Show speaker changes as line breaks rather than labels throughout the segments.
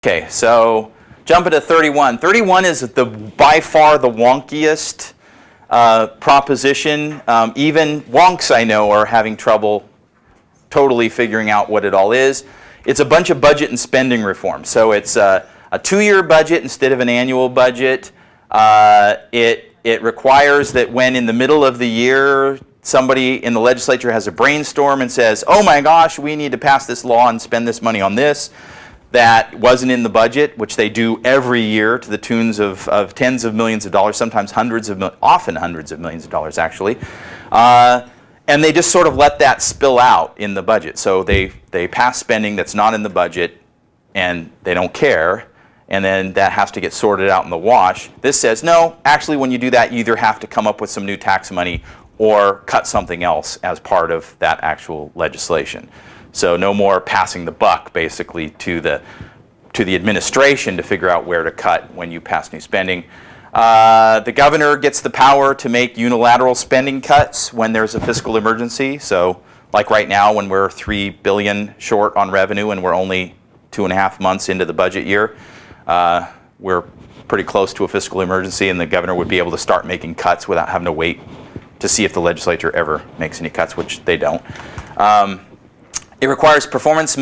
Okay, so jumping to 31. 31 is by far the wonkiest proposition. Even wonks I know are having trouble totally figuring out what it all is. It's a bunch of budget and spending reform. So it's a 2-year budget instead of an annual budget. It requires that when in the middle of the year somebody in the legislature has a brainstorm and says, oh my gosh, we need to pass this law and spend this money on this, that wasn't in the budget, which they do every year to the tunes of tens of millions of dollars, sometimes often hundreds of millions of dollars actually. And they just sort of let that spill out in the budget. So they pass spending that's not in the budget and they don't care, and then that has to get sorted out in the wash. This says, no, actually when you do that, you either have to come up with some new tax money or cut something else as part of that actual legislation. So no more passing the buck, basically, to the administration to figure out where to cut when you pass new spending. The governor gets the power to make unilateral spending cuts when there's a fiscal emergency. So like right now when we're $3 billion short on revenue and we're only 2.5 months into the budget year, we're pretty close to a fiscal emergency, and the governor would be able to start making cuts without having to wait to see if the legislature ever makes any cuts, which they don't. It requires performance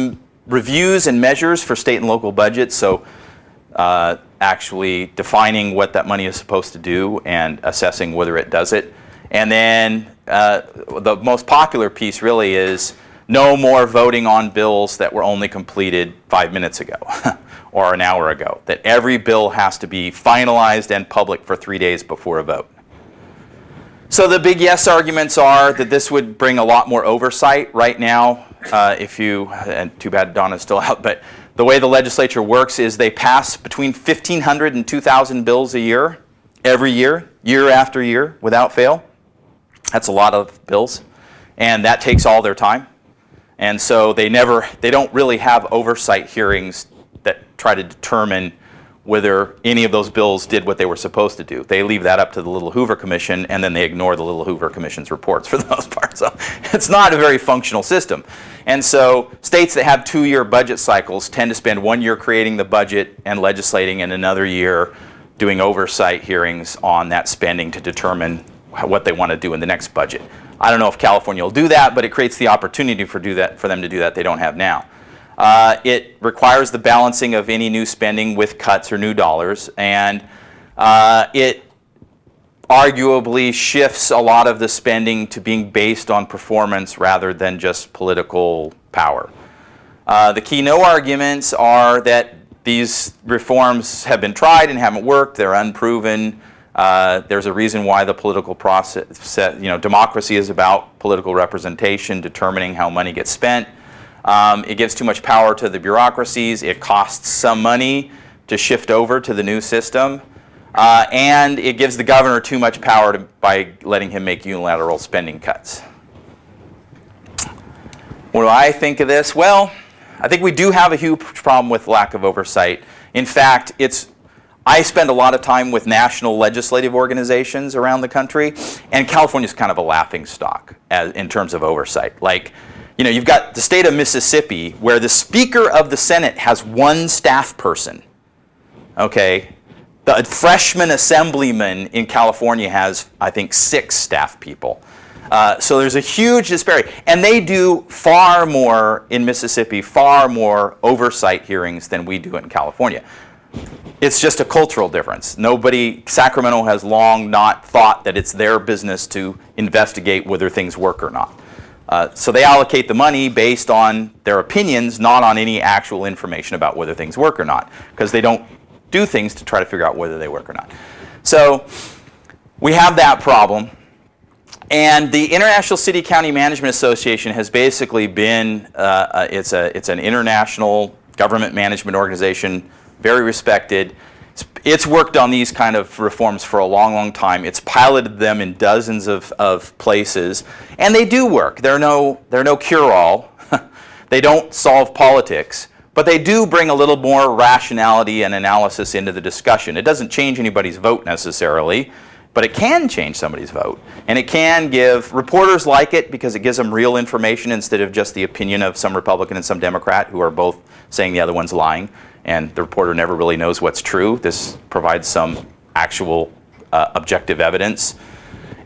reviews and measures for state and local budgets, so actually defining what that money is supposed to do and assessing whether it does it. And then the most popular piece really is no more voting on bills that were only completed 5 minutes ago or an hour ago, that every bill has to be finalized and public for 3 days before a vote. So the big yes arguments are that this would bring a lot more oversight. Right now, and too bad Donna's still out, but the way the legislature works is they pass between 1,500 and 2,000 bills a year, every year, year after year, without fail. That's a lot of bills, and that takes all their time. And so they don't really have oversight hearings that try to determine whether any of those bills did what they were supposed to do. They leave that up to the Little Hoover Commission, and then they ignore the Little Hoover Commission's reports for the most part. So it's not a very functional system. And so states that have 2-year budget cycles tend to spend 1 year creating the budget and legislating, and another year doing oversight hearings on that spending to determine what they want to do in the next budget. I don't know if California will do that, but it creates the opportunity for them to do that they don't have now. It requires the balancing of any new spending with cuts or new dollars, and it arguably shifts a lot of the spending to being based on performance rather than just political power. The key no arguments are that these reforms have been tried and haven't worked, they're unproven. There's a reason why the political process, democracy is about political representation, determining how money gets spent. It gives too much power to the bureaucracies. It costs some money to shift over to the new system. And it gives the governor too much power by letting him make unilateral spending cuts. What do I think of this? Well, I think we do have a huge problem with lack of oversight. In fact, I spend a lot of time with national legislative organizations around the country, and California's kind of a laughingstock in terms of oversight. Like, you've got the state of Mississippi where the Speaker of the Senate has 1 staff person. Okay, the freshman assemblyman in California has, I think, 6 staff people. So there's a huge disparity, and they do far more in Mississippi, far more oversight hearings than we do in California. It's just a cultural difference. Sacramento has long not thought that it's their business to investigate whether things work or not. So they allocate the money based on their opinions, not on any actual information about whether things work or not, because they don't do things to try to figure out whether they work or not. So we have that problem. And the International City County Management Association has basically been, it's an international government management organization, very respected. It's worked on these kind of reforms for a long, long time. It's piloted them in dozens of places, and they do work. They're no cure-all. They don't solve politics, but they do bring a little more rationality and analysis into the discussion. It doesn't change anybody's vote necessarily, but it can change somebody's vote, and it can give reporters like it because it gives them real information instead of just the opinion of some Republican and some Democrat who are both saying the other one's lying. and the reporter never really knows what's true. This provides some actual objective evidence.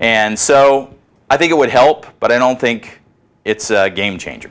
And so I think it would help, but I don't think it's a game changer.